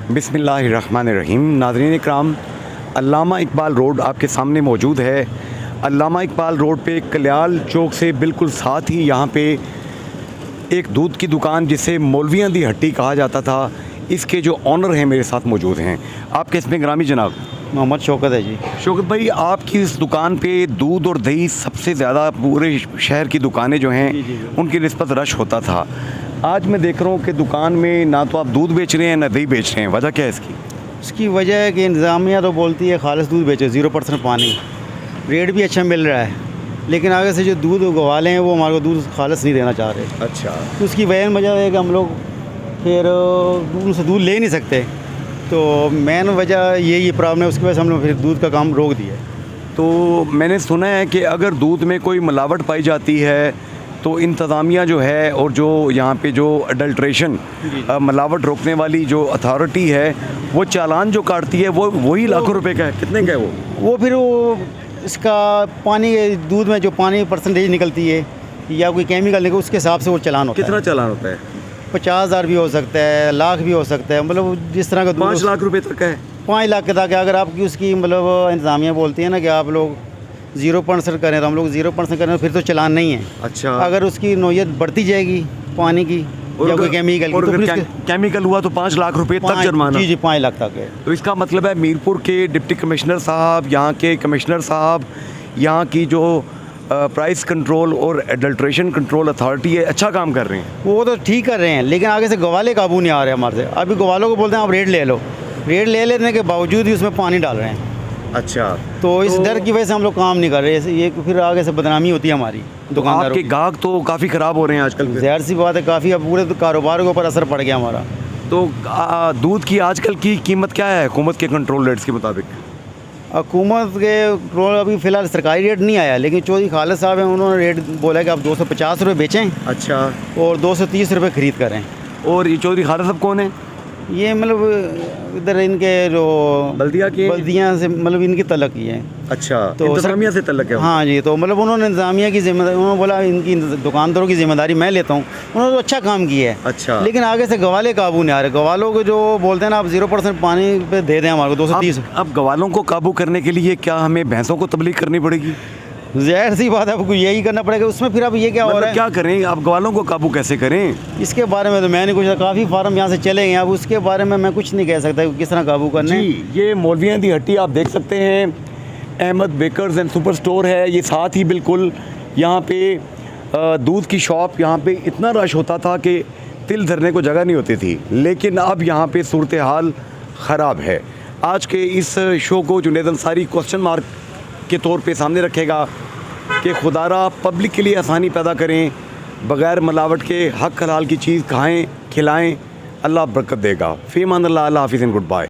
बिस्मिल्लाहिर्रहमानिर्रहीम। नाज़रीन इकराम, अल्लामा इकबाल रोड आपके सामने मौजूद है। अल्लामा इकबाल रोड पे कल्याल चौक से बिल्कुल साथ ही यहाँ पे एक दूध की दुकान जिसे मौलवियाँ दी हट्टी कहा जाता था, इसके जो ऑनर हैं मेरे साथ मौजूद हैं। आपके इसमें ग्रामी जनाब? मोहम्मद शौकत है जी। शौकत भाई, आपकी इस दुकान पे दूध और दही सबसे ज़्यादा पूरे शहर की दुकानें जो हैं उनकी निस्बत रश होता था। आज मैं देख रहा हूँ कि दुकान में ना तो आप दूध बेच रहे हैं ना दही बेच रहे हैं, वजह क्या है इसकी? इसकी वजह है कि इंतज़ामिया तो बोलती है खालिस दूध बेचो, 0% पानी, रेट भी अच्छा मिल रहा है, लेकिन आगे से जो दूध उगवाले हैं वो हमारे को दूध खालिस नहीं देना चाह रहे। अच्छा। तो उसकी वजह है कि हम लोग फिर उनसे दूध ले नहीं सकते, तो मेन वजह यही प्रॉब्लम है। उसकी वजह से हम लोग फिर दूध का काम रोक दिया। तो मैंने सुना है कि अगर दूध में कोई मिलावट पाई जाती है तो इंतज़ामिया जो है और जो यहाँ पे जो अडल्ट्रेशन मिलावट रोकने वाली जो अथॉरिटी है वो चालान जो काटती है वो वही लाखों रुपए का है। कितने का है वो? फिर वो इसका पानी दूध में जो पानी परसेंटेज निकलती है या कोई केमिकल निकल, उसके हिसाब से वो चालान होता है। कितना चालान होता है? 50,000 भी हो सकता है, लाख भी हो सकता है, मतलब जिस तरह का 5 लाख रुपए तक का है। 5 लाख तक है। अगर आपकी उसकी मतलब इंतज़ामिया बोलती है ना कि आप लोग 0% करें, तो हम लोग 0% करें, फिर तो चालान नहीं है। अच्छा। अगर उसकी नौयत बढ़ती जाएगी पानी की या कोई केमिकल की, तो फिर केमिकल हुआ तो 5 लाख रुपए तक जुर्माना? जी 5 लाख तक है। तो इसका मतलब है मीरपुर के डिप्टी कमिश्नर साहब, यहाँ के कमिश्नर साहब, यहाँ की जो प्राइस कंट्रोल और एडल्ट्रेशन कंट्रोल अथॉरिटी है, अच्छा काम कर रहे हैं। वो तो ठीक कर रहे हैं, लेकिन आगे से गवाले काबू नहीं आ रहे हमारे से। अभी गवालों को बोलते हैं आप रेट ले लो, रेट ले लेने के बावजूद ही उसमें पानी डाल रहे हैं। अच्छा। तो इस डर की वजह से हम लोग काम नहीं कर रहे। ये फिर आगे से बदनामी होती है हमारी दुकानदारों की। आपके गाहक तो काफ़ी ख़राब हो रहे हैं आजकल। ज़ाहिर सी बात है, काफ़ी अब पूरे कारोबार के ऊपर असर पड़ गया हमारा। तो दूध की आजकल की कीमत क्या है हुकूमत के कंट्रोल रेट्स के मुताबिक? हुकूमत के कंट्रोल अभी फ़िलहाल सरकारी रेट नहीं आया, लेकिन चौधरी खालिद साहब हैं, उन्होंने रेट बोला कि आप 250 रुपये बेचें। अच्छा। और 230 रुपये ख़रीद करें। और ये चौधरी खालिद साहब कौन है? ये मतलब इधर इनके जो बल्दिया से मतलब इनकी तलक ही है। अच्छा। तो इंतज़ामिया से तलक है? हाँ जी। तो मतलब उन्होंने इंतज़ामिया की जिम्मेदारी, उन्होंने बोला इनकी दुकानदारों की जिम्मेदारी मैं लेता हूँ। उन्होंने तो अच्छा काम किया है। अच्छा। लेकिन आगे से गवाले काबू नहीं आ रहे। गवालों को जो बोलते हैं ना आप 0% पानी पे दे दें हमारे को 230। अब गवालों को काबू करने के लिए क्या हमें भैंसों को तबलीग करनी पड़ेगी? ज़ाहिर सी बात है, आपको यही करना पड़ेगा। उसमें फिर अब ये क्या हो रहा है, क्या करें? आप गवालों को काबू कैसे करें? इसके बारे में तो मैं नहीं कुछ, काफ़ी फार्म यहाँ से चले गए, अब उसके बारे में मैं कुछ नहीं कह सकता कि किस तरह काबू करने। जी, ये मौलवियाँ दी हट्टी आप देख सकते हैं, Ahmed bakers and super store है ये साथ ही बिल्कुल। यहाँ पे दूध की शॉप, यहाँ पे इतना रश होता था कि तिल धरने को जगह नहीं होती थी, लेकिन अब यहाँ पे सूरत हाल ख़राब है। आज के इस शो को जुनैद अंसारी क्वेश्चन मार्क के तौर पे सामने रखेगा कि खुदारा पब्लिक के लिए आसानी पैदा करें, बग़ैर मिलावट के हक हलाल की चीज़ खाएं, खिलाएं, अल्लाह बरकत देगा। फ़ी अमान अल्लाह, हाफ़िज़ एंड गुड बाय।